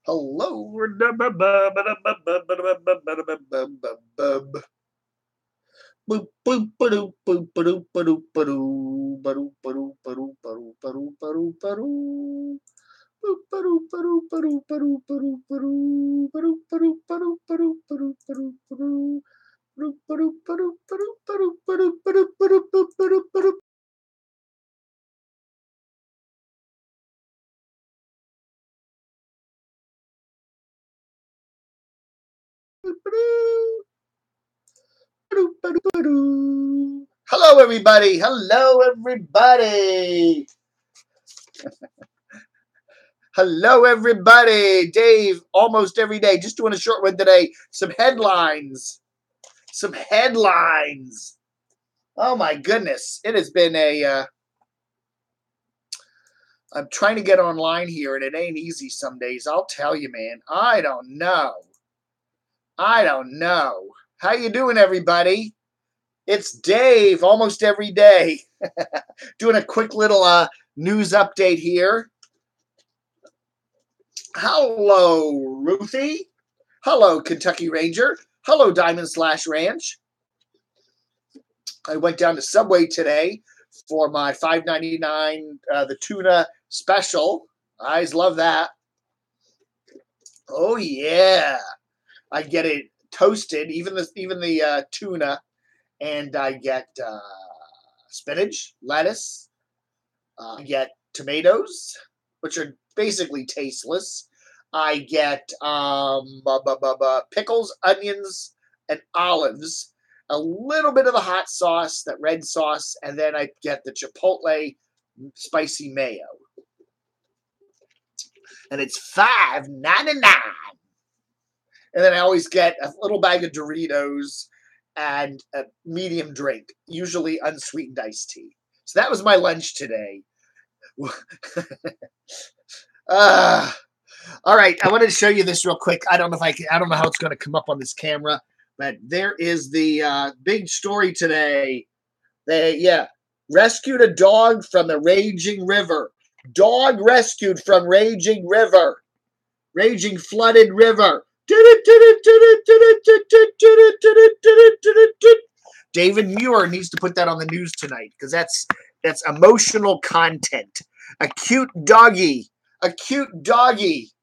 Hello. Boop, boop, ba-doop, boop, ba-doop, ba-doop, ba-doo, ba-doop, ba-doop, ba-doop, ba-doop, ba-doop, ba-doop, ba-doo. Boop, ba-doop, ba-doop, ba-doop, ba-doop, ba-doop, ba-doo. Ba-doop, ba-doop, ba-doop, ba-doop, ba-doop, ba-doop, ba-doo. Ba-doop, ba-doop, ba-doop, ba-doop, ba-doop, ba-doop, ba-doop, ba-doop, boop, ba-doop, ba-doop, ba-doo. Ba-doop, ba-doop, ba-doo. Hello, everybody. Hello, everybody. Hello, everybody. Dave, almost every day. Just doing a short one today. Some headlines. Some headlines. Oh, my goodness. It has been I'm trying to get online here, and it ain't easy some days. I'll tell you, man. I don't know. I don't know. How you doing, everybody? It's Dave, almost every day. Doing a quick little news update here. Hello, Ruthie. Hello, Kentucky Ranger. Hello, Diamond Slash Ranch. I went down to Subway today for my $5.99 the tuna special. I always love that. Oh yeah, I get it toasted, even the tuna, and I get spinach, lettuce. I get tomatoes, which are basically tasteless. I get pickles, onions, and olives. A little bit of the hot sauce, that red sauce, and then I get the chipotle spicy mayo. And it's $5.99. And then I always get a little bag of Doritos and a medium drink, usually unsweetened iced tea. So that was my lunch today. All right, I wanted to show you this real quick. I don't know how it's going to come up on this camera, but there is the big story today. They rescued a dog from the raging river. Dog rescued from raging river. Raging flooded river. David Muir needs to put that on the news tonight because that's emotional content. A cute doggy. A cute doggy.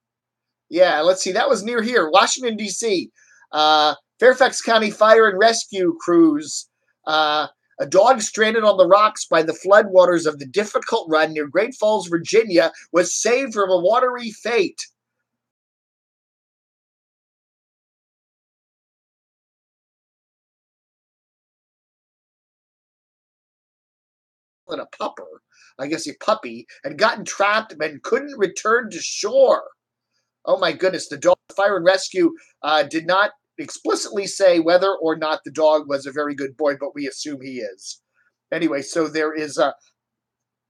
Yeah, let's see. That was near here, Washington, D.C. Fairfax County Fire and Rescue Crews. A dog stranded on the rocks by the floodwaters of the Difficult Run near Great Falls, Virginia, was saved from a watery fate. And a puppy, had gotten trapped and couldn't return to shore. Oh my goodness, the dog fire and rescue did not explicitly say whether or not the dog was a very good boy, but we assume he is. Anyway, so there is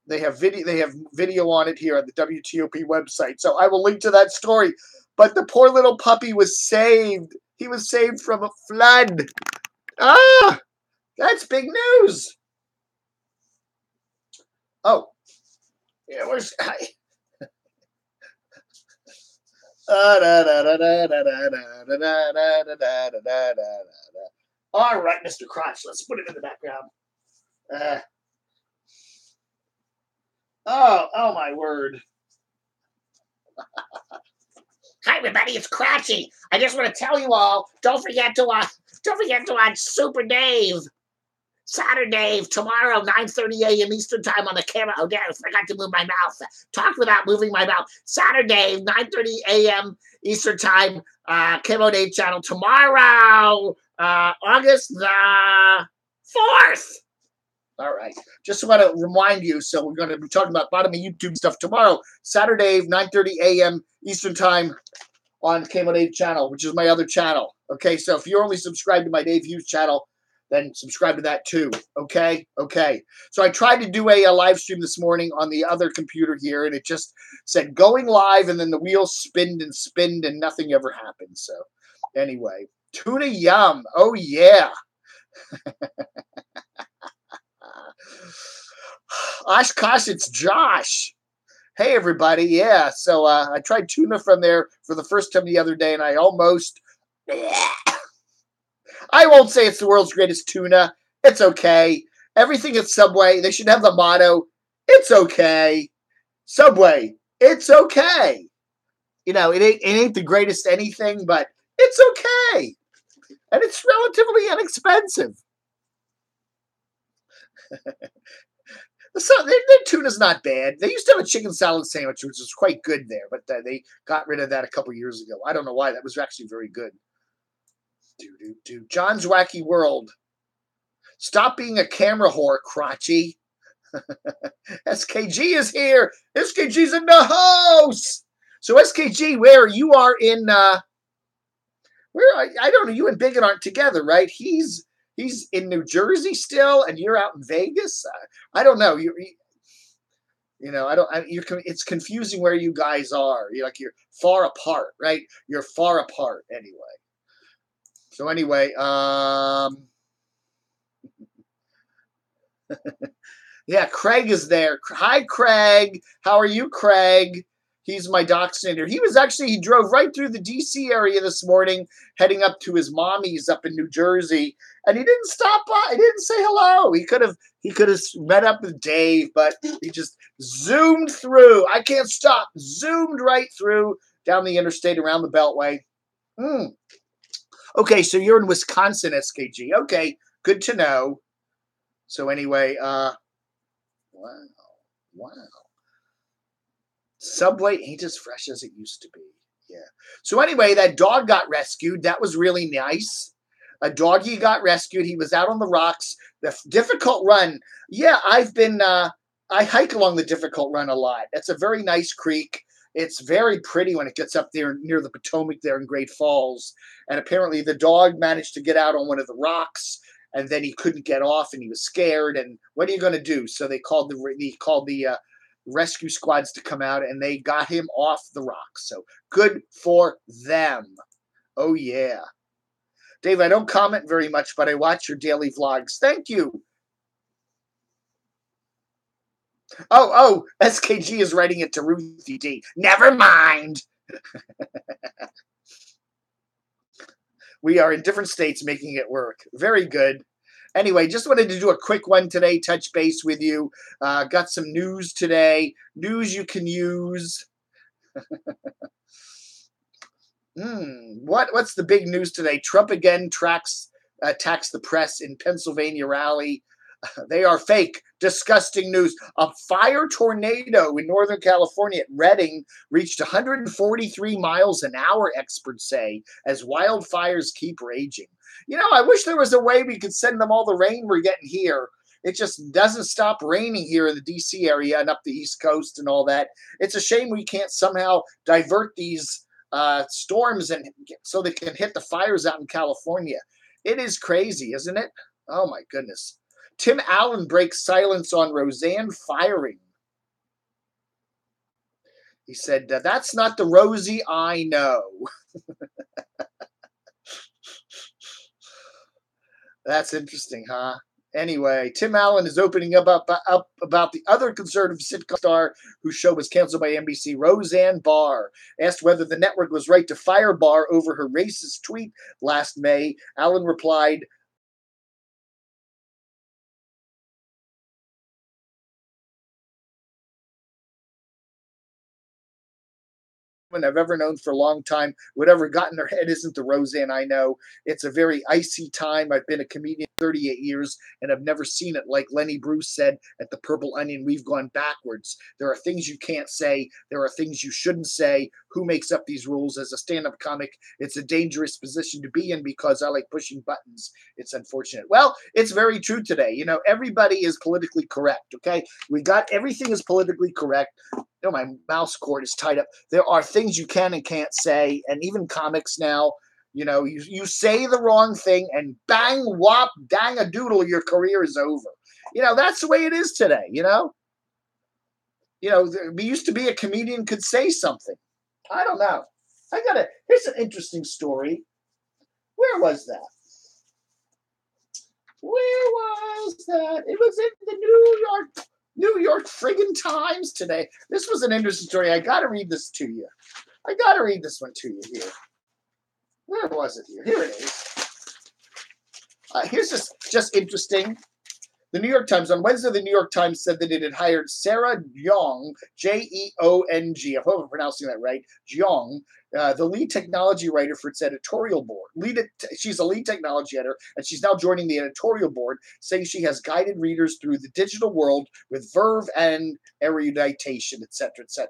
they have video on it here on the WTOP website. So I will link to that story. But the poor little puppy was saved. He was saved from a flood. Ah, that's big news. Oh, yeah, where's all right, Mr. Crotch, let's put him in the background. Oh my word. Hi everybody, it's Crotchy. I just want to tell you all, don't forget to watch Super Dave. Saturday, tomorrow, 9:30 a.m. Eastern Time on the camera. Oh, damn, I forgot to move my mouth. Talked without moving my mouth. Saturday, 9:30 a.m. Eastern Time, Camo Day channel. Tomorrow, August the 4th. All right. Just want to remind you, so we're going to be talking about bottom of YouTube stuff tomorrow, Saturday, 9:30 a.m. Eastern Time on Camo Day channel, which is my other channel. Okay, so if you're only subscribed to my Dave Hughes channel, then subscribe to that too. Okay. So I tried to do a live stream this morning on the other computer here, and it just said going live, and then the wheels spinned and nothing ever happened. So anyway, tuna yum. Oh yeah. Oshkosh, it's Josh. Hey everybody, yeah. So I tried tuna from there for the first time the other day, and I almost. I won't say it's the world's greatest tuna. It's okay. Everything at Subway, they should have the motto, "It's okay." Subway, it's okay. It ain't the greatest anything, but it's okay, and it's relatively inexpensive. So their tuna's not bad. They used to have a chicken salad sandwich, which was quite good there, but they got rid of that a couple years ago. I don't know why. That was actually very good. John's Wacky World. Stop being a camera whore, crotchy. SKG is here. SKG's in the house. So SKG, where you are in? Where I don't know. You and Bigot aren't together, right? He's in New Jersey still, and you're out in Vegas. I don't know. I don't. It's confusing where you guys are. You're far apart, right? You're far apart anyway. So anyway, yeah, Craig is there. Hi, Craig. How are you, Craig? He's my dachshund. He drove right through the D.C. area this morning, heading up to his mommy's up in New Jersey, and he didn't stop by. He didn't say hello. He could have met up with Dave, but he just zoomed through. I can't stop. Zoomed right through down the interstate around the Beltway. Okay, so you're in Wisconsin, SKG. Okay, good to know. So anyway, wow. Subway ain't as fresh as it used to be. Yeah. So anyway, that dog got rescued. That was really nice. A doggy got rescued. He was out on the rocks. The difficult run. Yeah, I hike along the difficult run a lot. It's a very nice creek. It's very pretty when it gets up there near the Potomac there in Great Falls. And apparently the dog managed to get out on one of the rocks, and then he couldn't get off, and he was scared. And what are you going to do? So they called the rescue squads to come out, and they got him off the rocks. So good for them. Oh yeah. Dave, I don't comment very much, but I watch your daily vlogs. Thank you. Oh, SKG is writing it to Ruthie D. Never mind. We are in different states making it work. Very good. Anyway, just wanted to do a quick one today, touch base with you. Got some news today. News you can use. What's the big news today? Trump again attacks the press in Pennsylvania rally. They are fake, disgusting news. A fire tornado in Northern California at Redding reached 143 miles an hour, experts say, as wildfires keep raging. I wish there was a way we could send them all the rain we're getting here. It just doesn't stop raining here in the D.C. area and up the East Coast and all that. It's a shame we can't somehow divert these storms and so they can hit the fires out in California. It is crazy, isn't it? Oh my goodness. Tim Allen breaks silence on Roseanne firing. He said, that's not the Rosie I know. That's interesting, huh? Anyway, Tim Allen is opening up about the other conservative sitcom star whose show was canceled by NBC, Roseanne Barr. Asked whether the network was right to fire Barr over her racist tweet last May, Allen replied, I've ever known for a long time. Whatever got in her head isn't the Roseanne I know. It's a very icy time. I've been a comedian 38 years, and I've never seen it. Like Lenny Bruce said at the Purple Onion, we've gone backwards. There are things you can't say. There are things you shouldn't say. Who makes up these rules? As a stand-up comic, it's a dangerous position to be in because I like pushing buttons. It's unfortunate. Well, it's very true today. Everybody is politically correct, okay? Everything is politically correct. My mouse cord is tied up. There are things you can and can't say, and even comics now, you say the wrong thing and bang, whop, dang a doodle, your career is over. That's the way it is today, we used to be a comedian could say something. I don't know. Here's an interesting story. Where was that? Where was that? It was in the New York friggin' Times today. This was an interesting story. I got to read this to you. I got to read this one to you here. Where was it here? Here it is. Here's just interesting. The New York Times, on Wednesday, the New York Times said that it had hired Sarah Jeong, Jeong, I hope I'm pronouncing that right, Jeong, the lead technology writer for its editorial board. She's a lead technology editor, and she's now joining the editorial board, saying she has guided readers through the digital world with verve and eruditation, etc., etc.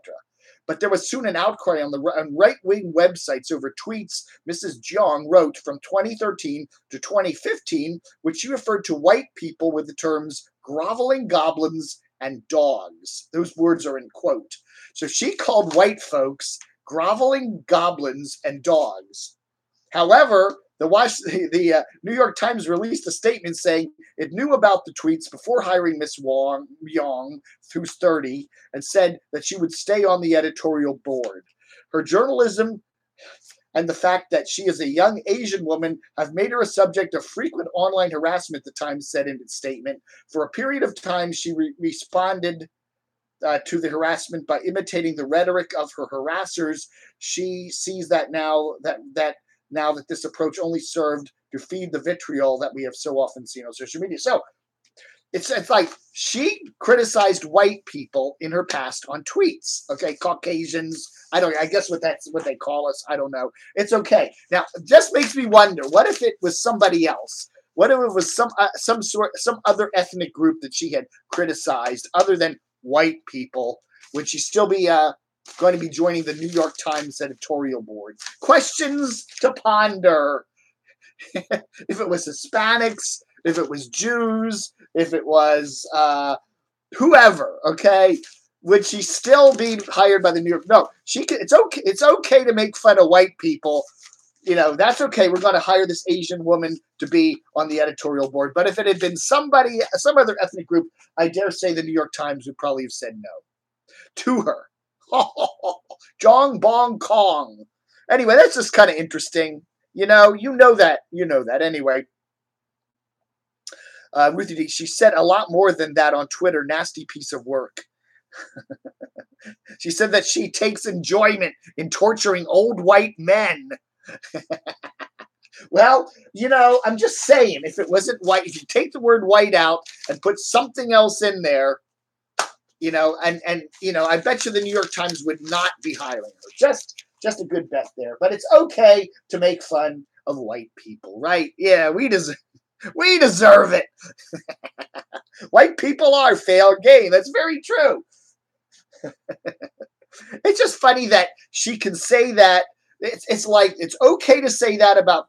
But there was soon an outcry on right-wing websites over tweets Mrs. Jeong wrote from 2013 to 2015, which she referred to white people with the terms groveling goblins and dogs. Those words are in quote. So she called white folks groveling goblins and dogs. However, the New York Times released a statement saying it knew about the tweets before hiring Miss Jeong, who's 30, and said that she would stay on the editorial board. Her journalism and the fact that she is a young Asian woman have made her a subject of frequent online harassment, the Times said in its statement. For a period of time, she responded to the harassment by imitating the rhetoric of her harassers. She sees that now that this approach only served to feed the vitriol that we have so often seen on social media. So it's like she criticized white people in her past on tweets. Okay, Caucasians. I guess that's what they call us. I don't know. It's okay. Now, it just makes me wonder, what if it was somebody else? What if it was some other ethnic group that she had criticized other than white people? Would she still be going to be joining the New York Times editorial board? Questions to ponder. If it was Hispanics, if it was Jews, if it was whoever, okay, would she still be hired by the New York? No, she can. It's okay. It's okay to make fun of white people. You know, that's okay. We're going to hire this Asian woman to be on the editorial board. But if it had been some other ethnic group, I dare say the New York Times would probably have said no to her. Jong Bong Kong. Anyway, that's just kind of interesting. You know that. Anyway, Ruthie D, she said a lot more than that on Twitter. Nasty piece of work. She said that she takes enjoyment in torturing old white men. Well, I'm just saying, if it wasn't white, if you take the word white out and put something else in there, and I bet you the New York Times would not be hiring her. Just a good bet there. But it's okay to make fun of white people, right? Yeah, we deserve it. White people are fair game. That's very true. It's just funny that she can say that. It's like it's okay to say that about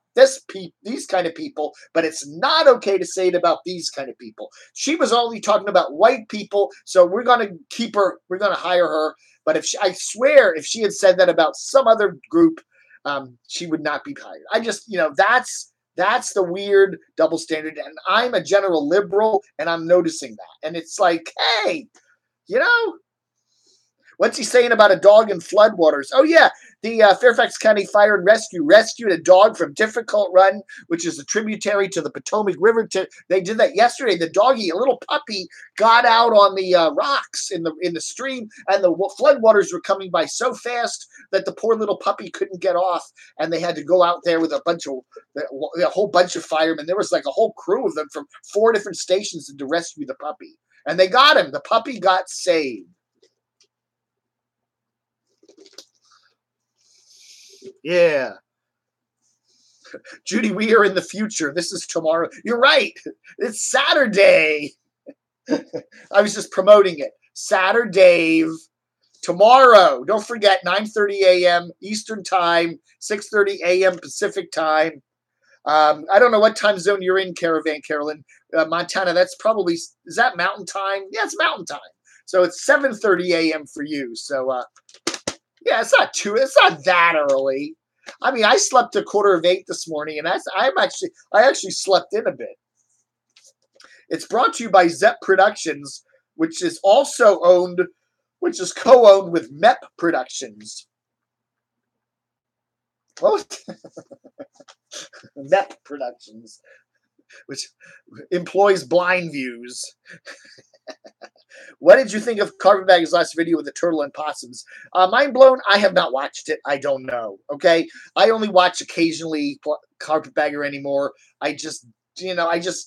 these kind of people, but it's not okay to say it about these kind of people. She was only talking about white people, so we're going to keep her. We're going to hire her. But I swear, if she had said that about some other group, she would not be hired. I just, that's the weird double standard. And I'm a general liberal, and I'm noticing that. And it's like, hey, what's he saying about a dog in floodwaters? Oh, yeah. The Fairfax County Fire and Rescue rescued a dog from Difficult Run, which is a tributary to the Potomac River. They did that yesterday. The doggy, a little puppy, got out on the rocks in the stream, and the floodwaters were coming by so fast that the poor little puppy couldn't get off, and they had to go out there with a whole bunch of firemen. There was like a whole crew of them from 4 different stations to rescue the puppy, and they got him. The puppy got saved. Yeah. Judy, we are in the future. This is tomorrow. You're right. It's Saturday. I was just promoting it. Saturday. Tomorrow. Don't forget, 9:30 a.m. Eastern Time, 6:30 a.m. Pacific Time. I don't know what time zone you're in, Caravan Carolyn. Montana, that's probably, is that Mountain Time? Yeah, it's Mountain Time. So it's 7:30 a.m. for you. So, yeah, it's not that early. I mean, I slept 7:45 this morning, and I actually slept in a bit. It's brought to you by Zepp Productions, which is co-owned with MEP Productions. What? MEP Productions, which employs blind views. What did you think of Carpetbagger's last video with the turtle and possums? Mind blown. I have not watched it. I don't know. Okay, I only watch occasionally Carpetbagger anymore. I just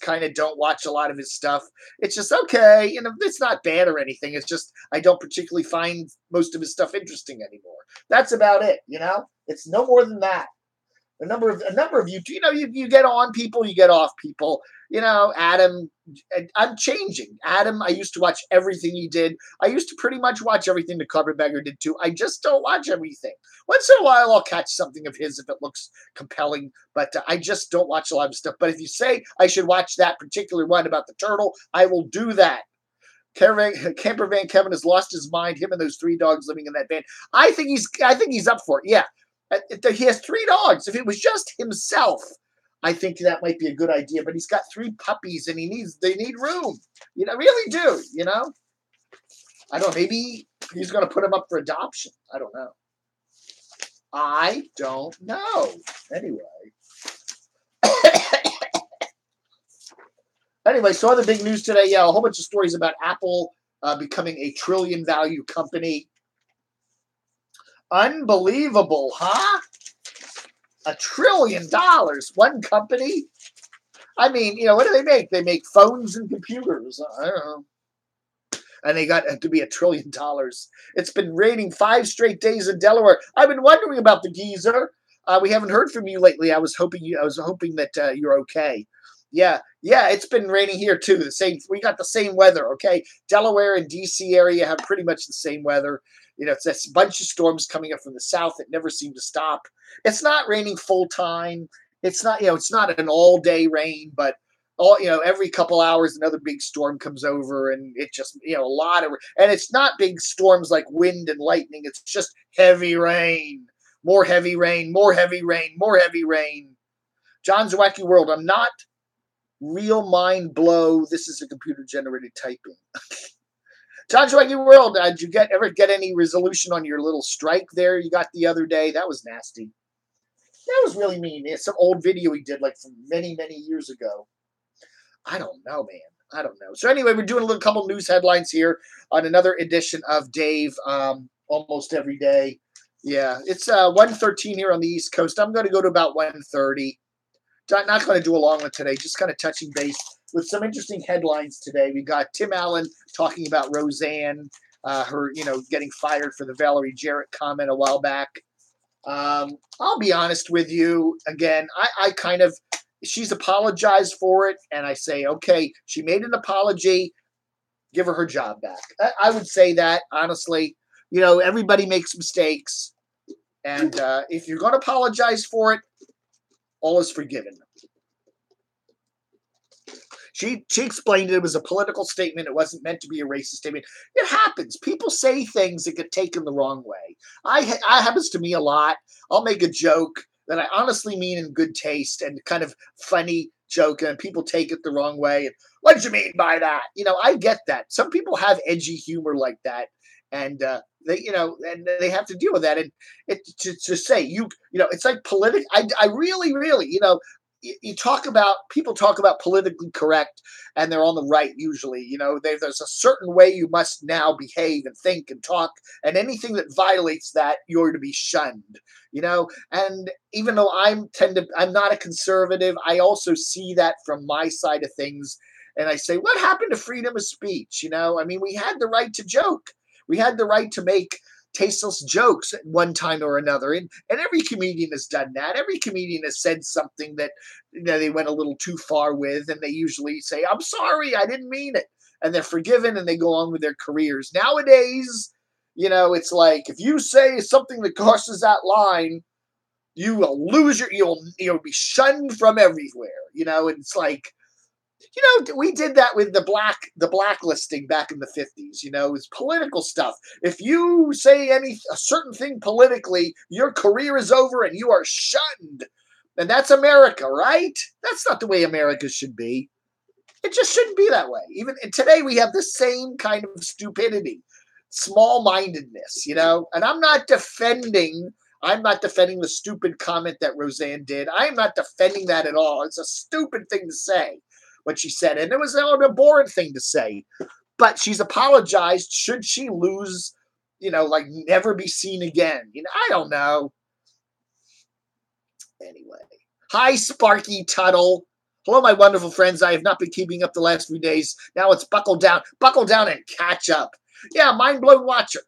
kind of don't watch a lot of his stuff. It's just okay. It's not bad or anything. It's just I don't particularly find most of his stuff interesting anymore. That's about it. It's no more than that. A number of you, you get on people, you get off people. Adam, I'm changing. Adam, I used to watch everything he did. I used to pretty much watch everything the Carpetbagger did too. I just don't watch everything. Once in a while, I'll catch something of his if it looks compelling, but I just don't watch a lot of stuff. But if you say I should watch that particular one about the turtle, I will do that. Camper Van Kevin has lost his mind. Him and those 3 dogs living in that van. I think he's up for it. Yeah. He has 3 dogs. If it was just himself, I think that might be a good idea. But he's got 3 puppies, and they need room. Really do. I don't know. Maybe he's going to put them up for adoption. I don't know. Anyway, so other big news today. Yeah, a whole bunch of stories about Apple becoming a trillion value company. Unbelievable, huh? $1 trillion, one company. I mean, what do they make? They make phones and computers. I don't know. And they got to be $1 trillion. It's been raining 5 straight days in Delaware. I've been wondering about the geezer. We haven't heard from you lately. I was hoping that you're okay. Yeah, it's been raining here too. We got the same weather. Okay, Delaware and DC area have pretty much the same weather. It's a bunch of storms coming up from the south that never seem to stop. It's not raining full time. It's not, it's not an all day rain, but every couple hours another big storm comes over, and it just, and it's not big storms like wind and lightning. It's just heavy rain, more heavy rain, more heavy rain, more heavy rain. John's Wacky World. I'm not real mind blow. This is a computer generated typing. John's Wacky World, did you ever get any resolution on your little strike there you got the other day? That was nasty. That was really mean. It's some old video he did like from many, many years ago. I don't know, man. I don't know. So anyway, we're doing a little couple news headlines here on another edition of Dave almost every day. Yeah, it's 1:13 here on the East Coast. I'm going to go to about 1:30. Not going to do a long one today, just kind of touching base with some interesting headlines today. We got Tim Allen talking about Roseanne, her, getting fired for the Valerie Jarrett comment a while back. I'll be honest with you. Again, she's apologized for it, and I say, okay, she made an apology. Give her job back. I would say that, honestly. Everybody makes mistakes, and if you're going to apologize for it, all is forgiven. She explained it was a political statement. It wasn't meant to be a racist statement. It happens. People say things that get taken the wrong way. It happens to me a lot. I'll make a joke that I honestly mean in good taste and kind of funny joke, and people take it the wrong way. And what did you mean by that? I get that. Some people have edgy humor like that, and they have to deal with that. And to say it's like political. I really, people talk about politically correct, and they're on the right usually. There's a certain way you must now behave and think and talk, and anything that violates that, you're to be shunned. And even though I'm not a conservative, I also see that from my side of things, and I say, what happened to freedom of speech? We had the right to joke, we had the right to make tasteless jokes at one time or another. And every comedian has done that. Every comedian has said something that they went a little too far with, and they usually say, I'm sorry, I didn't mean it. And they're forgiven, and they go on with their careers. Nowadays, it's like if you say something that crosses that line, you will lose you'll be shunned from everywhere. And it's like, we did that with the blacklisting back in the 50s. It's political stuff. If you say a certain thing politically, your career is over and you are shunned. And that's America, right? That's not the way America should be. It just shouldn't be that way. Even today, we have the same kind of stupidity, small-mindedness, And I'm not defending the stupid comment that Roseanne did. I'm not defending that at all. It's a stupid thing to say, what she said, and it was an abhorrent thing to say. but she's apologized. Should she lose, like never be seen again? I don't know. Anyway. Hi, Sparky Tuttle. Hello, my wonderful friends. I have not been keeping up the last few days. Now it's buckle down and catch up. Yeah, mind blown watcher.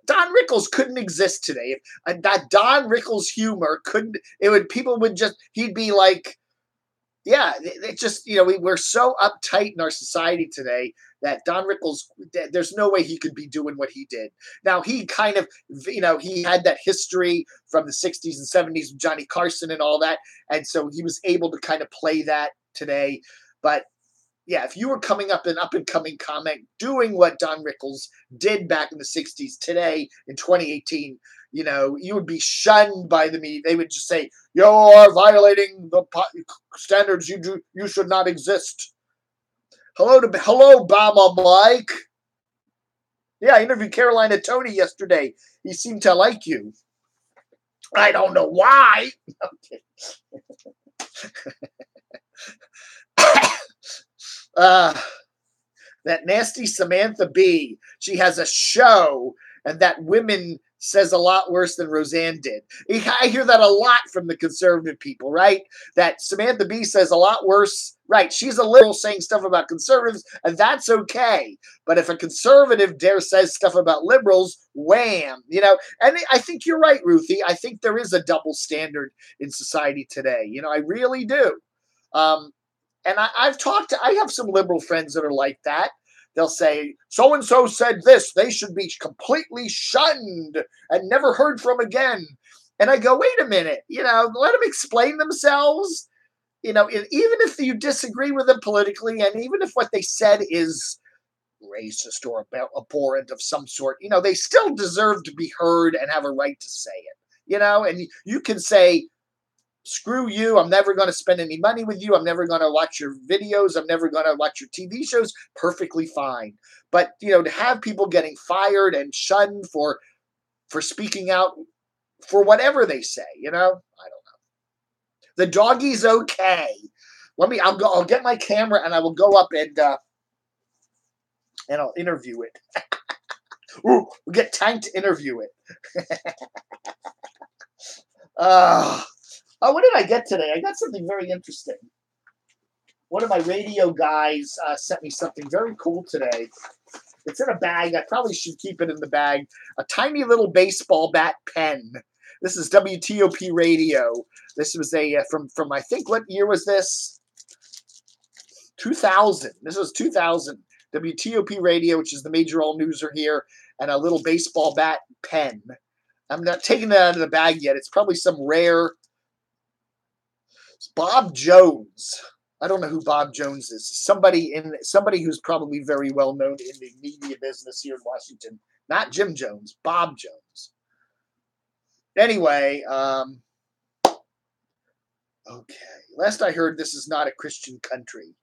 Don Rickles couldn't exist today. That Don Rickles humor couldn't. People would just. He'd be like, yeah. It just we're so uptight in our society today that Don Rickles. There's no way he could be doing what he did. Now he kind of he had that history from the 60s and 70s with Johnny Carson and all that, and so he was able to kind of play that today. But yeah, if you were coming up an up-and-coming comic doing what Don Rickles did back in the 60s today in 2018, you would be shunned by the media. They would just say, you are violating the standards. You should not exist. Hello, Obama Mike. Yeah, I interviewed Carolina Tony yesterday. He seemed to like you. I don't know why. Okay. That nasty Samantha Bee. She has a show, and that women says a lot worse than Roseanne did. I hear that a lot from the conservative people, right? That Samantha Bee says a lot worse. Right, she's a liberal saying stuff about conservatives, and that's okay. But if a conservative says stuff about liberals, wham, And I think you're right, Ruthie. I think there is a double standard in society today. I really do. And I have some liberal friends that are like that. They'll say, so-and-so said this, they should be completely shunned and never heard from again. And I go, wait a minute, let them explain themselves. Even if you disagree with them politically, and even if what they said is racist or abhorrent of some sort, they still deserve to be heard and have a right to say it, and you can say, screw you, I'm never going to spend any money with you, I'm never going to watch your videos, I'm never going to watch your TV shows, perfectly fine. But, to have people getting fired and shunned for speaking out for whatever they say, I don't know. The doggie's okay. I'll get my camera and I will go up and I'll interview it. Ooh, we'll get Tank to interview it. What did I get today? I got something very interesting. One of my radio guys sent me something very cool today. It's in a bag. I probably should keep it in the bag. A tiny little baseball bat pen. This is WTOP radio. This was from I think, what year was this? 2000. This was 2000. WTOP radio, which is the major all newser here, and a little baseball bat pen. I'm not taking it out of the bag yet. It's probably some rare. Bob Jones. I don't know who Bob Jones is. Somebody who's probably very well known in the media business here in Washington. Not Jim Jones. Bob Jones. Anyway, okay. Last I heard, this is not a Christian country.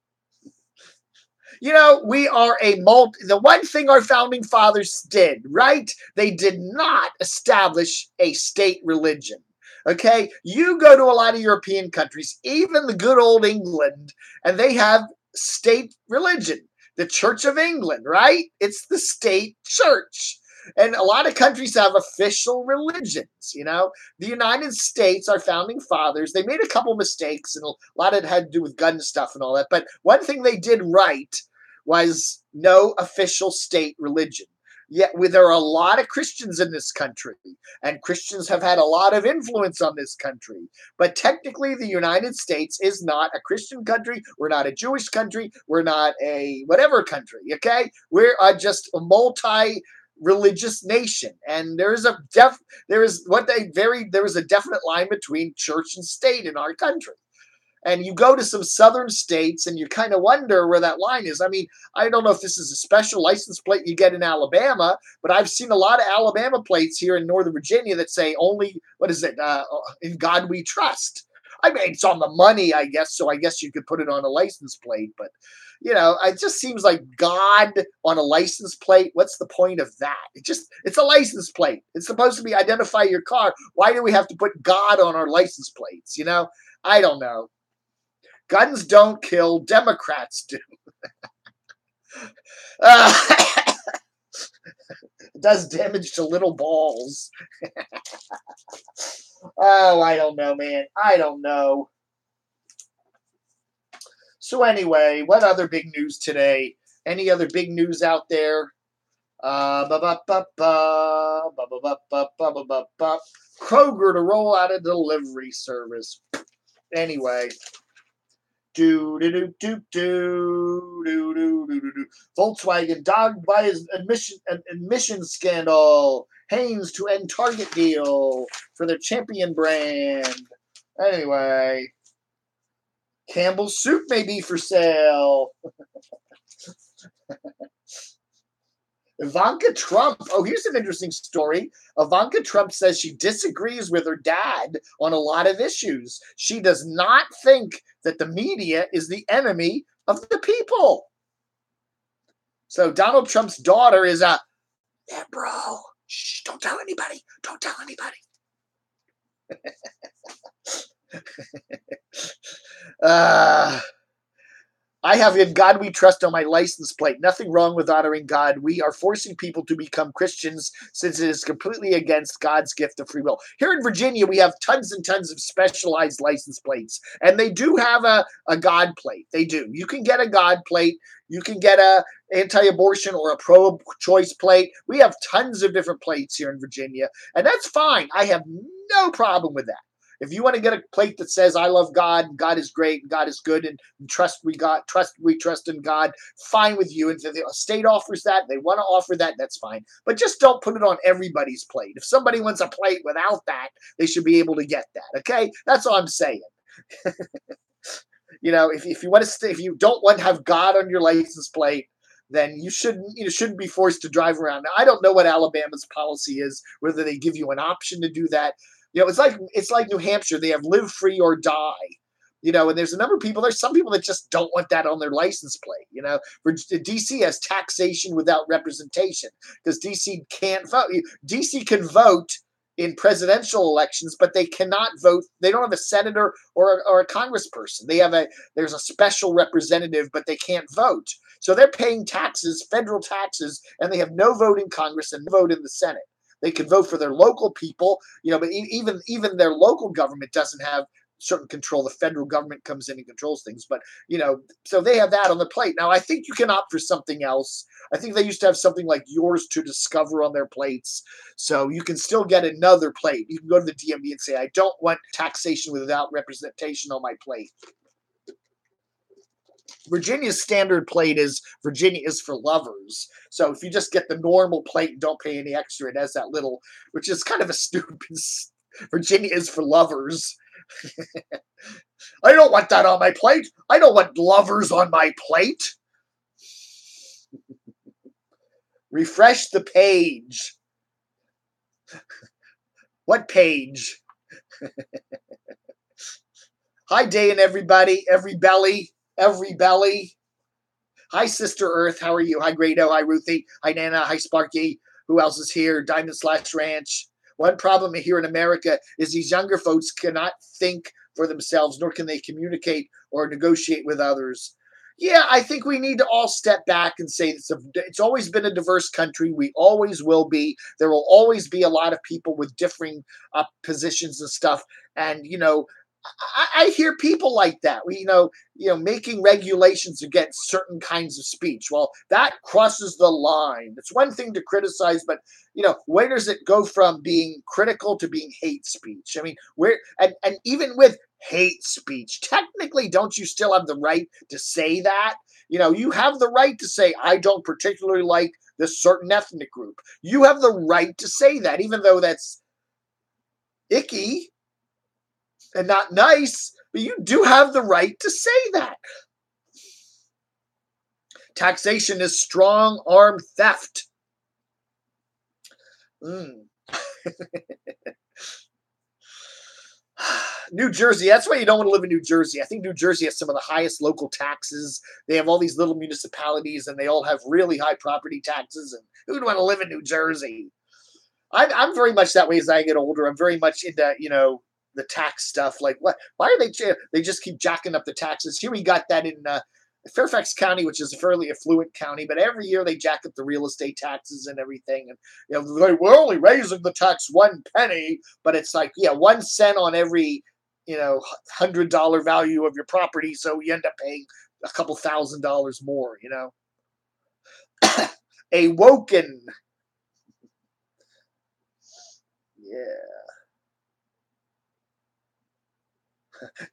We are the one thing our founding fathers did, right? They did not establish a state religion. Okay, you go to a lot of European countries, even the good old England, and they have state religion, the Church of England, right? It's the state church. And a lot of countries have official religions, The United States, our founding fathers, they made a couple mistakes, and a lot of it had to do with gun stuff and all that. But one thing they did right was no official state religion. Yet there are a lot of Christians in this country, and Christians have had a lot of influence on this country. But technically, the United States is not a Christian country. We're not a Jewish country. We're not a whatever country, okay? We're just a multi-religious nation. And there is a definite line between church and state in our country. And you go to some southern states and you kind of wonder where that line is. I mean, I don't know if this is a special license plate you get in Alabama, but I've seen a lot of Alabama plates here in Northern Virginia that say only, in God we trust. I mean, it's on the money, I guess, so I guess you could put it on a license plate. But, it just seems like God on a license plate. What's the point of that? It's a license plate. It's supposed to identify your car. Why do we have to put God on our license plates? I don't know. Guns don't kill, Democrats do. Uh, it does damage to little balls. Oh, I don't know, man. I don't know. So anyway, what other big news today? Any other big news out there? Ba ba ba ba ba ba ba ba ba ba ba ba. Kroger to roll out a delivery service. Anyway, do do do do do do do do do. Volkswagen dogged by his admission scandal. Haynes to end Target deal for their champion brand. Anyway, Campbell's soup may be for sale. Ivanka Trump. Oh, here's an interesting story. Ivanka Trump says she disagrees with her dad on a lot of issues. She does not think that the media is the enemy of the people. So Donald Trump's daughter is yeah, bro. Shh, don't tell anybody. Don't tell anybody. I have "In God We Trust" on my license plate. Nothing wrong with honoring God. We are forcing people to become Christians since it is completely against God's gift of free will. Here in Virginia, we have tons and tons of specialized license plates, and they do have a God plate. They do. You can get a God plate. You can get a anti-abortion or a pro-choice plate. We have tons of different plates here in Virginia, and that's fine. I have no problem with that. If you want to get a plate that says "I love God, God is great, God is good, and we trust in God," fine with you. And if the state offers that, they want to offer that, that's fine. But just don't put it on everybody's plate. If somebody wants a plate without that, they should be able to get that. Okay, that's all I'm saying. If you want to if you don't want to have God on your license plate, then you shouldn't be forced to drive around. Now, I don't know what Alabama's policy is, whether they give you an option to do that. It's like New Hampshire. They have live free or die. And there's a number of people. There's some people that just don't want that on their license plate. For DC has taxation without representation because DC can't vote. DC can vote in presidential elections, but they cannot vote. They don't have a senator or a congressperson. There's a special representative, but they can't vote. So they're paying taxes, federal taxes, and they have no vote in Congress and no vote in the Senate. They can vote for their local people, but even their local government doesn't have certain control. The federal government comes in and controls things, but so they have that on the plate. Now I think you can opt for something else. I think they used to have something like "Yours to Discover" on their plates, so you can still get another plate. You can go to the DMV and say, "I don't want taxation without representation on my plate." Virginia's standard plate is "Virginia is for lovers." So if you just get the normal plate and don't pay any extra, it has that little, which is kind of a stupid "Virginia is for lovers." I don't want that on my plate. I don't want lovers on my plate. Refresh the page. What page? Hi, Day and everybody, every belly. Hi, Sister Earth. How are you? Hi, Grado. Hi, Ruthie. Hi, Nana. Hi, Sparky. Who else is here? Diamond Slash Ranch. One problem here in America is these younger folks cannot think for themselves, nor can they communicate or negotiate with others. Yeah, I think we need to all step back and say it's always been a diverse country. We always will be. There will always be a lot of people with differing positions and stuff. And, I hear people like that. Making regulations against certain kinds of speech. Well, that crosses the line. It's one thing to criticize, but where does it go from being critical to being hate speech? I mean, and even with hate speech, technically, don't you still have the right to say that? You have the right to say, "I don't particularly like this certain ethnic group." You have the right to say that, even though that's icky and not nice, but you do have the right to say that. Taxation is strong arm theft. New Jersey, that's why you don't want to live in New Jersey. I think New Jersey has some of the highest local taxes. They have all these little municipalities, and they all have really high property taxes, and who'd want to live in New Jersey? I'm very much that way as I get older. I'm very much into, the tax stuff. Like, what? Why are they just keep jacking up the taxes? Here we got that in Fairfax County, which is a fairly affluent county, but every year they jack up the real estate taxes and everything. And we're only raising the tax 1 penny, but it's like, yeah, 1 cent on every, $100 value of your property. So you end up paying a couple $1,000s more, A woken. Yeah.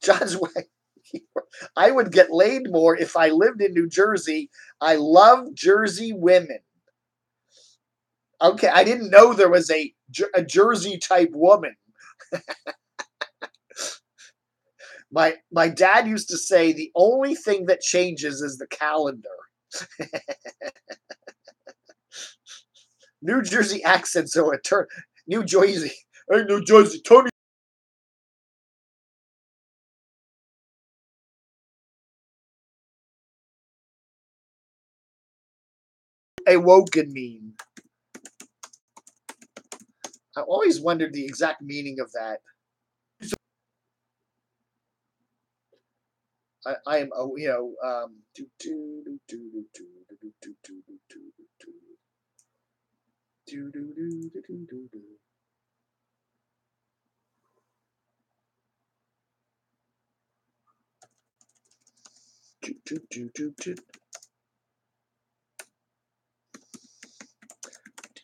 John's way. I would get laid more if I lived in New Jersey. I love Jersey women. Okay, I didn't know there was a Jersey type woman. My dad used to say the only thing that changes is the calendar. New Jersey accent, so it turned New Jersey. Hey, New Jersey, Tony. Awoken mean? I always wondered the exact meaning of that. I am,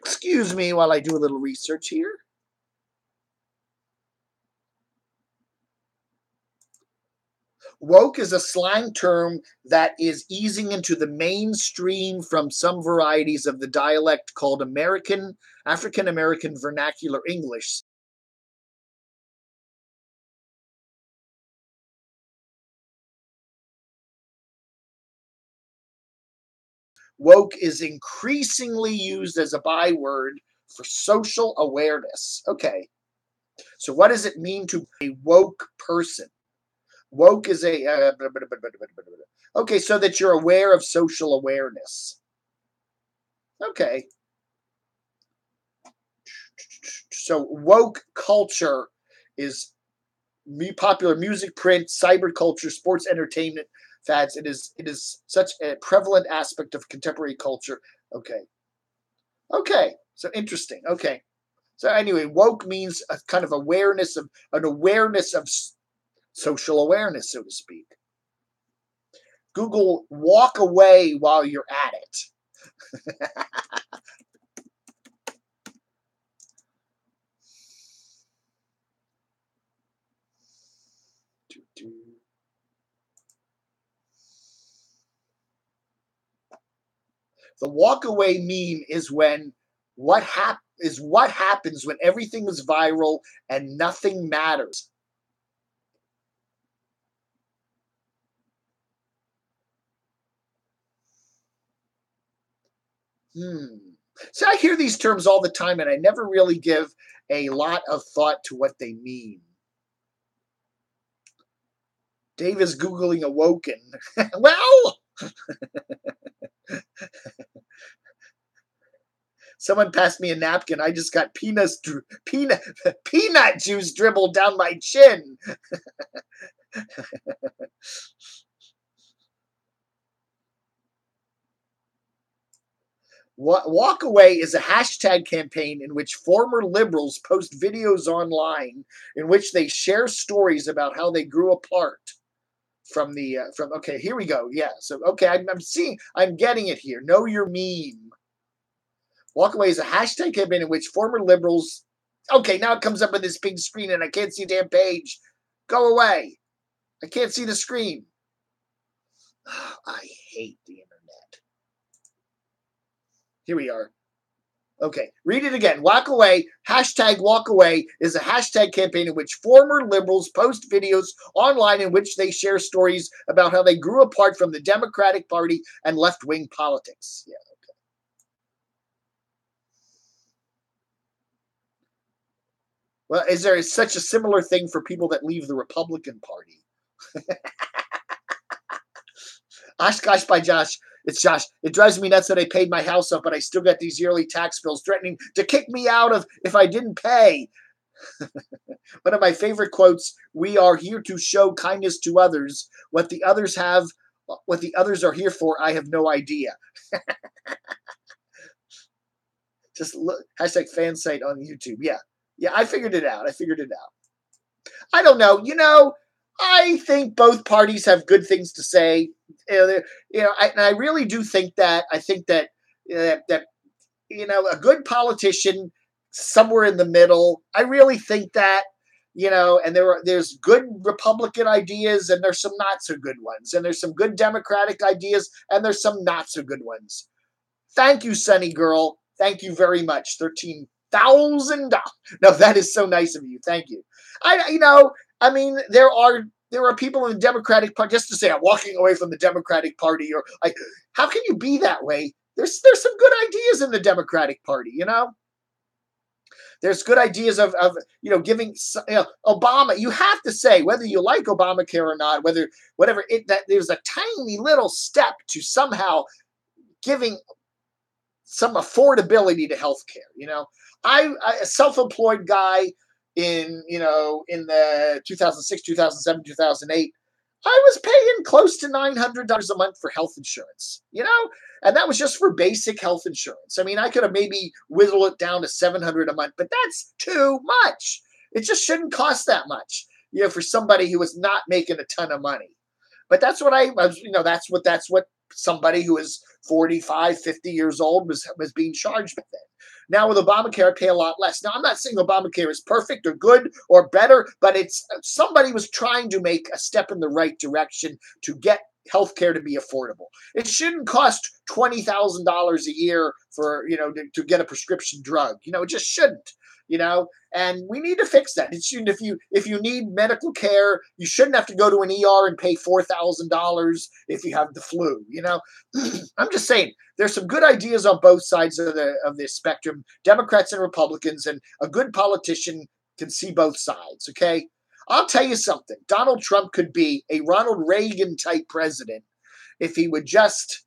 Excuse me while I do a little research here. Woke is a slang term that is easing into the mainstream from some varieties of the dialect called African American Vernacular English. Woke is increasingly used as a byword for social awareness. Okay, so what does it mean to be a woke person? Woke is a okay, so that you're aware of social awareness. Okay. So woke culture is popular music, print, cyber culture, sports, entertainment fads. It is such a prevalent aspect of contemporary culture. Okay. Okay. So interesting. Okay. So anyway, woke means a kind of awareness of social awareness, so to speak. Google walk away while you're at it. The walk away meme is when what happens when everything is viral and nothing matters. So I hear these terms all the time and I never really give a lot of thought to what they mean. Dave is Googling awoken. Well, someone passed me a napkin. I just got peanut juice dribbled down my chin. Walk Away is a hashtag campaign in which former liberals post videos online in which they share stories about how they grew apart from okay, here we go. Yeah, so okay, I'm getting it here. Know your meme. Walk Away is a hashtag campaign in which former liberals, okay, now it comes up on this big screen and I can't see the damn page. Go away. I can't see the screen. Oh, I hate the internet. Here we are. Okay, read it again. Walk Away, hashtag Walk Away is a hashtag campaign in which former liberals post videos online in which they share stories about how they grew apart from the Democratic Party and left-wing politics. Yeah, okay. Well, is there such a similar thing for people that leave the Republican Party? Oshkosh by Josh. It's Josh. It drives me nuts that I paid my house up, but I still get these yearly tax bills threatening to kick me out of if I didn't pay. One of my favorite quotes, we are here to show kindness to others. What the others have What the others are here for, I have no idea. Just look, hashtag fan site on YouTube. Yeah. Yeah, I figured it out. I don't know. I think both parties have good things to say. And I really do think that. I think that that a good politician somewhere in the middle. I really think that. And there's good Republican ideas, and there's some not so good ones, and there's some good Democratic ideas, and there's some not so good ones. Thank you, Sunny Girl. Thank you very much. $13,000. No, that is so nice of you. Thank you. There are people in the Democratic Party, just to say I'm walking away from the Democratic Party, or like, how can you be that way? There's some good ideas in the Democratic Party, There's good ideas of giving Obama. You have to say, whether you like Obamacare or not, that there's a tiny little step to somehow giving some affordability to healthcare. I a self-employed guy in the 2006, 2007, 2008, I was paying close to $900 a month for health insurance, and that was just for basic health insurance. I mean, I could have maybe whittled it down to $700 a month, but that's too much. It just shouldn't cost that much, for somebody who was not making a ton of money. But that's what that's what somebody who is 45, 50 years old was being charged with it. Now with Obamacare, I pay a lot less. Now, I'm not saying Obamacare is perfect or good or better, but somebody was trying to make a step in the right direction to get healthcare to be affordable. It shouldn't cost $20,000 a year for, to get a prescription drug. It just shouldn't. And we need to fix that. It shouldn't. If you need medical care, you shouldn't have to go to an ER and pay $4,000 if you have the flu. I'm just saying there's some good ideas on both sides of the spectrum, Democrats and Republicans, and a good politician can see both sides. Okay, I'll tell you something. Donald Trump could be a Ronald Reagan type president if he would just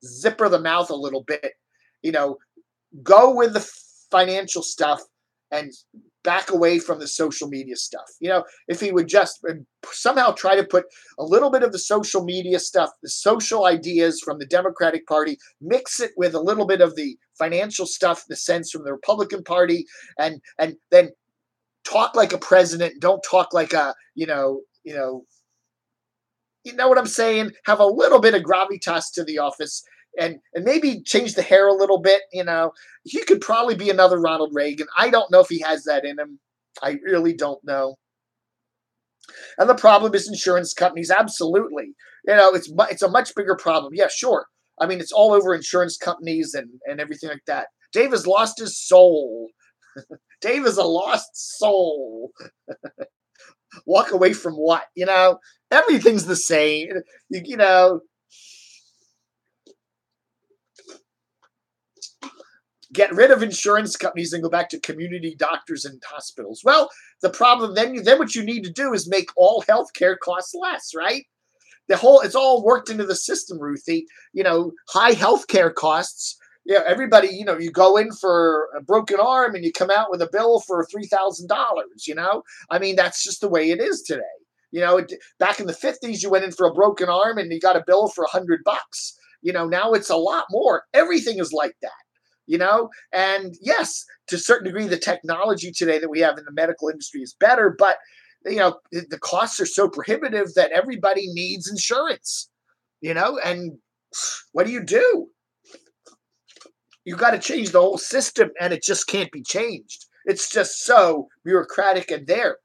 zipper the mouth a little bit. Go with the financial stuff and back away from the social media stuff. If he would just somehow try to put a little bit of the social media stuff, the social ideas from the Democratic Party, mix it with a little bit of the financial stuff, the sense from the Republican Party, and then talk like a president. Don't talk like a, you know what I'm saying? Have a little bit of gravitas to the office. And maybe change the hair a little bit, He could probably be another Ronald Reagan. I don't know if he has that in him. I really don't know. And the problem is insurance companies. Absolutely. It's a much bigger problem. Yeah, sure. I mean, it's all over insurance companies and everything like that. Dave has lost his soul. Dave is a lost soul. Walk away from what? Everything's the same. Get rid of insurance companies and go back to community doctors and hospitals. Well, the problem then what you need to do is make all healthcare costs less, right? It's all worked into the system, Ruthie. High healthcare costs. Everybody, you go in for a broken arm and you come out with a bill for $3,000. I mean, that's just the way it is today. Back in the 50s, you went in for a broken arm and you got a bill for $100. Now it's a lot more. Everything is like that. And yes, to a certain degree, the technology today that we have in the medical industry is better, but the costs are so prohibitive that everybody needs insurance, and what do? You got to change the whole system, and it just can't be changed. It's just so bureaucratic and there.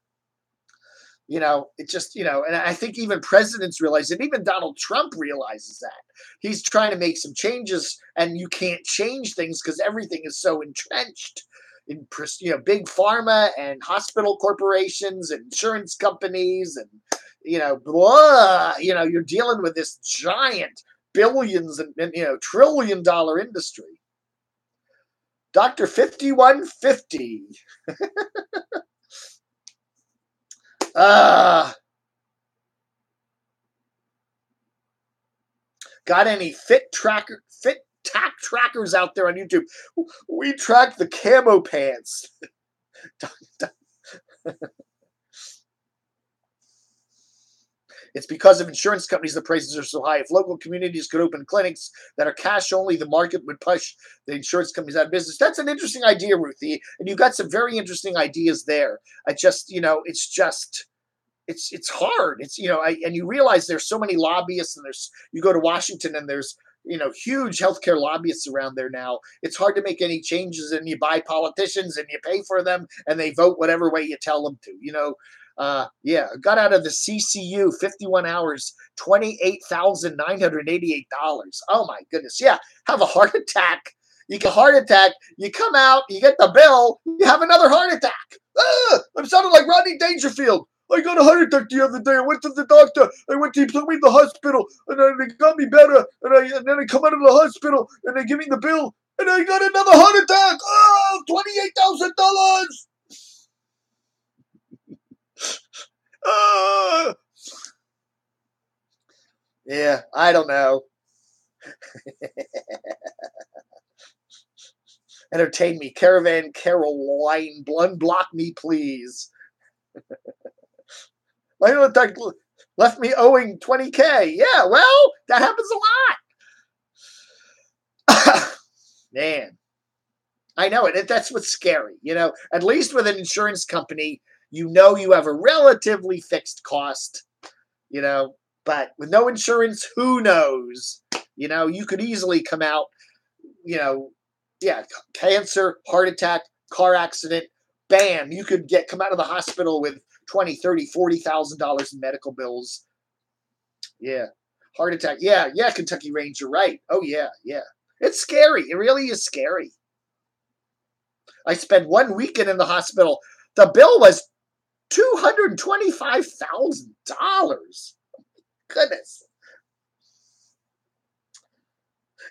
It just, and I think even presidents realize it. Even Donald Trump realizes that. He's trying to make some changes, and you can't change things because everything is so entrenched in, big pharma and hospital corporations and insurance companies and, blah, you're dealing with this giant billions and $1 trillion industry. Dr. 5150. Got any fit tack trackers out there on YouTube? We track the camo pants. It's because of insurance companies the prices are so high. If local communities could open clinics that are cash only, the market would push the insurance companies out of business. That's an interesting idea, Ruthie, and you've got some very interesting ideas there. I just, it's hard. And you realize there's so many lobbyists, and you go to Washington and there's huge healthcare lobbyists around there now. It's hard to make any changes, and you buy politicians and you pay for them and they vote whatever way you tell them to. Got out of the CCU 51 hours, $28,988. Oh my goodness. Yeah. Have a heart attack. You get a heart attack, you come out, you get the bill, you have another heart attack. I'm sounding like Rodney Dangerfield. I got a heart attack the other day. I went to the doctor. He took me to the hospital, and then they got me better. And then I come out of the hospital, and they give me the bill, and I got another heart attack. Oh, $28,000. Yeah, I don't know. Entertain me, Caravan Caroline. Unblock me, please. My heart attack left me owing $20K. Yeah, well, that happens a lot. Man, I know it. That's what's scary. At least with an insurance company, you have a relatively fixed cost. But with no insurance, who knows? You could easily come out. Cancer, heart attack, car accident, bam, you could come out of the hospital with $20,000, $30,000, $40,000 in medical bills. Yeah. Heart attack. Yeah, Kentucky Ranger, right. Oh, yeah. It's scary. It really is scary. I spent 1 weekend in the hospital. The bill was $225,000. Goodness.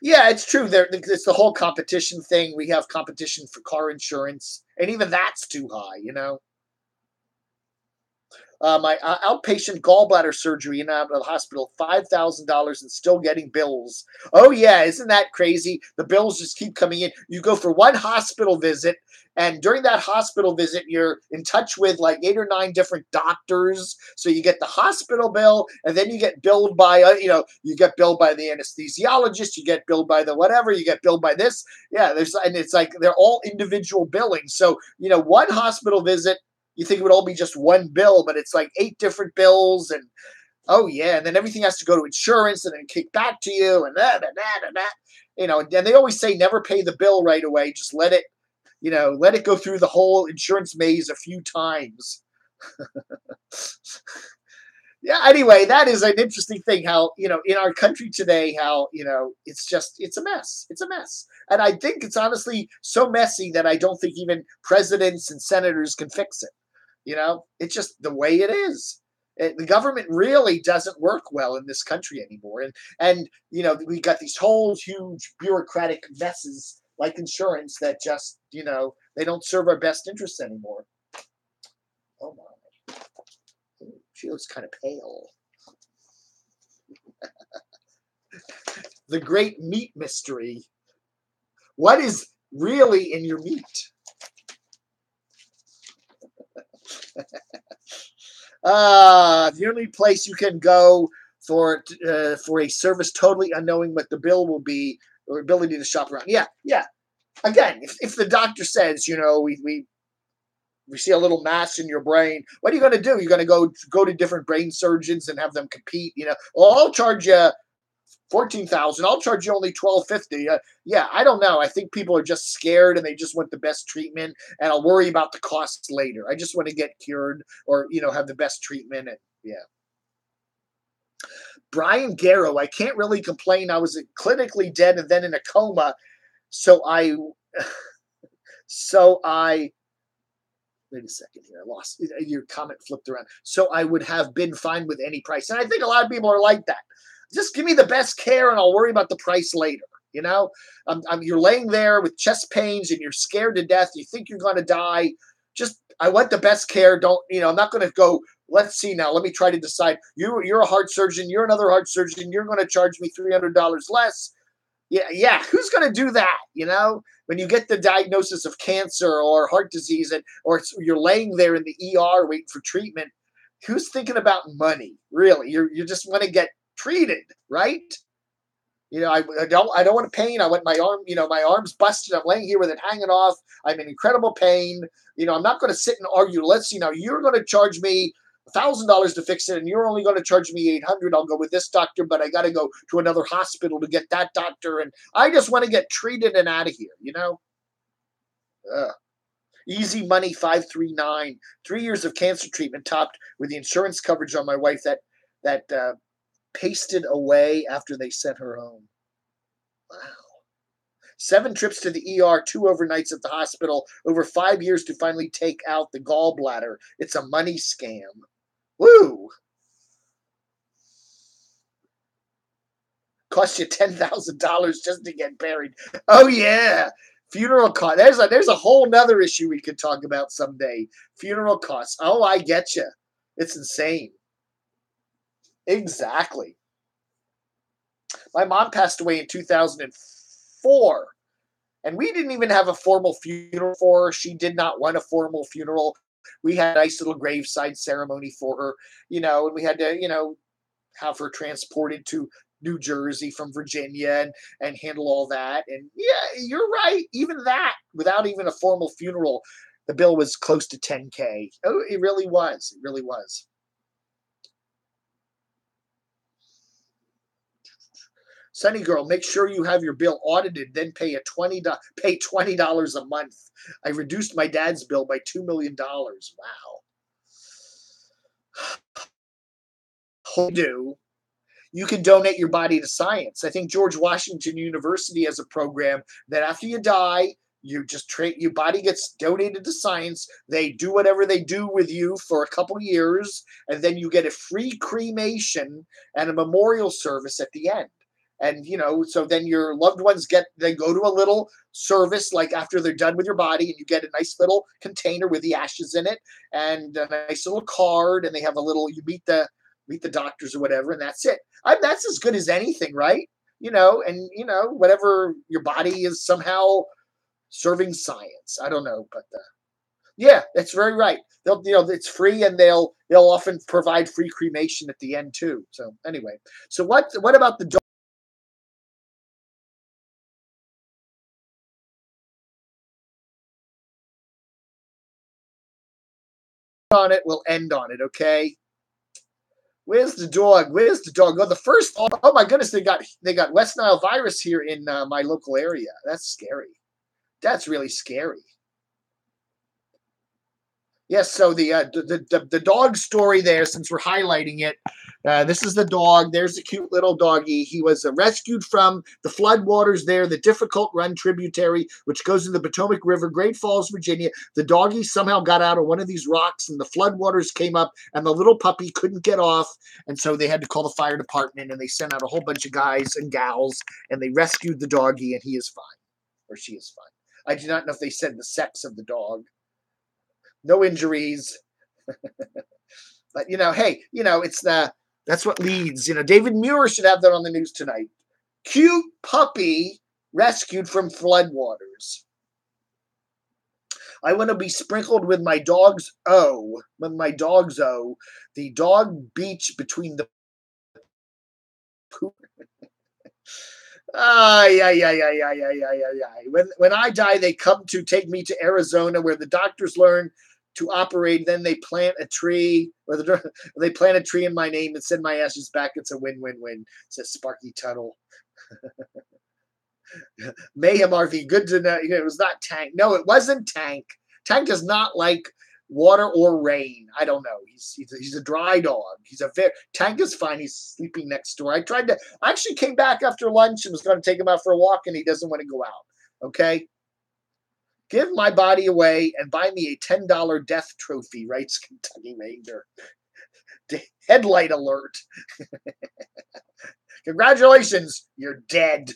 Yeah, it's true. It's the whole competition thing. We have competition for car insurance, and even that's too high, My outpatient gallbladder surgery out of the hospital, $5,000 and still getting bills. Oh, yeah, isn't that crazy? The bills just keep coming in. You go for one hospital visit, and during that hospital visit, you're in touch with like 8 or 9 different doctors. So you get the hospital bill, and then you get billed by, you get billed by the anesthesiologist, you get billed by the whatever, you get billed by this. Yeah, and it's like they're all individual billing. So, one hospital visit, you think it would all be just one bill, but it's like 8 different bills, and oh yeah, and then everything has to go to insurance and then kick back to you, and that. And they always say never pay the bill right away. Just let it go through the whole insurance maze a few times. Yeah, anyway, that is an interesting thing how, in our country today, how, it's a mess. It's a mess. And I think it's honestly so messy that I don't think even presidents and senators can fix it. It's just the way it is. The government really doesn't work well in this country anymore. And we got these whole huge bureaucratic messes like insurance that just, they don't serve our best interests anymore. Oh my. She looks kind of pale. The great meat mystery. What is really in your meat? The only place you can go for a service totally unknowing what the bill will be, or ability to shop around. Yeah. Again, if the doctor says, we see a little mass in your brain, what are you going to do? You're going to go to different brain surgeons and have them compete. Well, I'll charge you $14,000. I'll charge you only $1,250. Yeah, I don't know. I think people are just scared and they just want the best treatment, and I'll worry about the costs later. I just want to get cured or have the best treatment. And yeah. Brian Garrow, I can't really complain. I was clinically dead and then in a coma, so I wait a second here. I lost your comment, flipped around. So I would have been fine with any price, and I think a lot of people are like that. Just give me the best care, and I'll worry about the price later. You're laying there with chest pains, and you're scared to death. You think you're going to die. I want the best care. I'm not going to go. Let's see now. Let me try to decide. You're a heart surgeon. You're another heart surgeon. You're going to charge me $300 less. Yeah. Who's going to do that? When you get the diagnosis of cancer or heart disease, or you're laying there in the ER waiting for treatment, Who's thinking about money? Really, you just want to get treated, right? I don't want pain. I want my arm, my arm's busted. I'm laying here with it hanging off. I'm in incredible pain. I'm not going to sit and argue. You're going to charge me $1,000 to fix it, and you're only going to charge me 800. I'll go with this doctor, but I got to go to another hospital to get that doctor, and I just want to get treated and out of here. Ugh. Easy Money 539. 3 years of cancer treatment topped with the insurance coverage on my wife that pasted away after they sent her home. Wow. 7 trips to the ER, 2 overnights at the hospital, over 5 years to finally take out the gallbladder. It's a money scam. Woo! Cost you $10,000 just to get buried. Oh yeah, funeral cost. There's a whole nother issue we could talk about someday. Funeral costs. Oh, I get you. It's insane. Exactly. My mom passed away in 2004, and we didn't even have a formal funeral for her. She did not want a formal funeral. We had a nice little graveside ceremony for her, and we had to, have her transported to New Jersey from Virginia and handle all that. And yeah, you're right. Even that, without even a formal funeral, the bill was close to $10K. Oh, it really was. It really was. Sunny Girl, make sure you have your bill audited, then pay $20 a month. I reduced my dad's bill by $2 million. Wow. Do. You can donate your body to science. I think George Washington University has a program that after you die, your body gets donated to science. They do whatever they do with you for a couple years, and then you get a free cremation and a memorial service at the end. And so then your loved ones they go to a little service like after they're done with your body, and you get a nice little container with the ashes in it and a nice little card, and they have you meet the doctors or whatever, and that's it. That's as good as anything, right? And whatever, your body is somehow serving science. I don't know, but yeah, that's very right. They'll, it's free, and they'll often provide free cremation at the end too. So anyway, so what about the on it? We'll end on it, okay? Where's the dog? Where's the dog? Oh, the first. Oh my goodness, they got West Nile virus here in my local area. That's scary. That's really scary. Yes, so the dog story there, since we're highlighting it, this is the dog. There's the cute little doggy. He was rescued from the floodwaters there, the Difficult Run tributary, which goes in the Potomac River, Great Falls, Virginia. The doggy somehow got out of one of these rocks, and the floodwaters came up, and the little puppy couldn't get off, and so they had to call the fire department, and they sent out a whole bunch of guys and gals, and they rescued the doggy, and he is fine, or she is fine. I do not know if they said the sex of the dog. No injuries. But hey, that's what leads. David Muir should have that on the news tonight. Cute puppy rescued from floodwaters. I want to be sprinkled with my dog's the dog beach between the poop. When I die, they come to take me to Arizona, where the doctors learn to operate. Then they plant a tree, they plant a tree in my name and send my ashes back. It's a win-win-win, says Sparky Tuttle. Mayhem RV, good to know. It was not Tank. No, it wasn't Tank. Tank does not like water or rain. I don't know. He's a dry dog. Tank is fine. He's sleeping next door. I actually came back after lunch and was going to take him out for a walk, and he doesn't want to go out. Okay. Give my body away and buy me a $10 death trophy, writes Kentucky Ranger. Headlight alert. Congratulations, you're dead.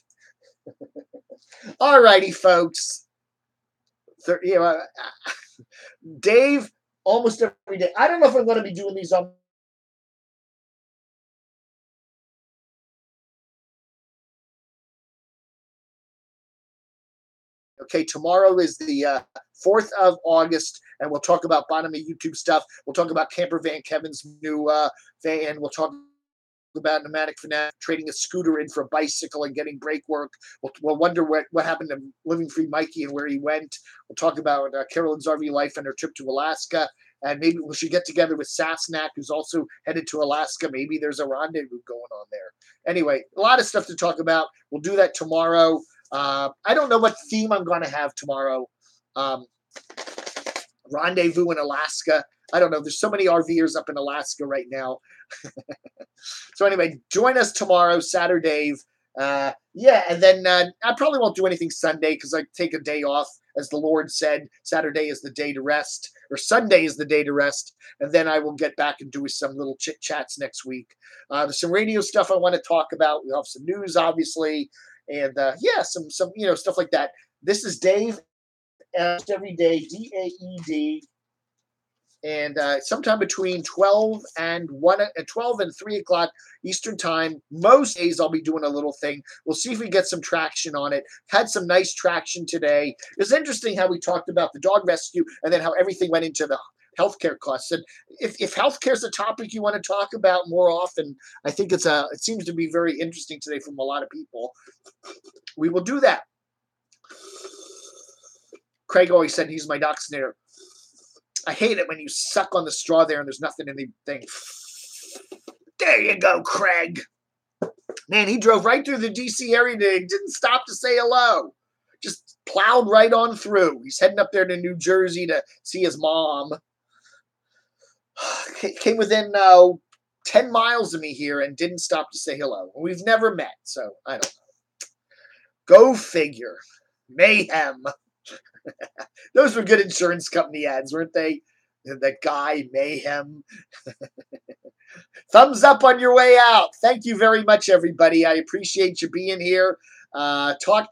All righty, folks. Dave, almost every day. I don't know if I'm going to be doing these on Okay, tomorrow is the 4th of August, and we'll talk about bottom of YouTube stuff. We'll talk about Camper Van Kevin's new van. We'll talk about Nomadic Fanatic trading a scooter in for a bicycle and getting brake work. We'll wonder what happened to Living Free Mikey and where he went. We'll talk about Carolyn's RV life and her trip to Alaska. And maybe we should get together with Sasnak, who's also headed to Alaska. Maybe there's a rendezvous going on there. Anyway, a lot of stuff to talk about. We'll do that tomorrow. I don't know what theme I'm going to have tomorrow. Rendezvous in Alaska. I don't know. There's so many RVers up in Alaska right now. So anyway, join us tomorrow, Saturday. Yeah, and then I probably won't do anything Sunday because I take a day off. As the Lord said, Saturday is the day to rest, or Sunday is the day to rest. And then I will get back and do some little chit chats next week. There's some radio stuff I want to talk about. We'll have some news, obviously. And yeah, some stuff like that. This is Dave, every day, DAED. And sometime between 12 and 3 o'clock Eastern time. Most days I'll be doing a little thing. We'll see if we get some traction on it. Had some nice traction today. It's interesting how we talked about the dog rescue and then how everything went into the healthcare costs. And if healthcare is a topic you want to talk about more often, I think it seems to be very interesting today from a lot of people. We will do that. Craig always said he's my doxinator. I hate it when you suck on the straw there and there's nothing in the thing. There you go, Craig. Man, he drove right through the D.C. area today. Didn't stop to say hello. Just plowed right on through. He's heading up there to New Jersey to see his mom. Came within 10 miles of me here and didn't stop to say hello. We've never met, so I don't know. Go figure. Mayhem. Those were good insurance company ads, weren't they? That guy, Mayhem. Thumbs up on your way out. Thank you very much, everybody. I appreciate you being here. Talk to you.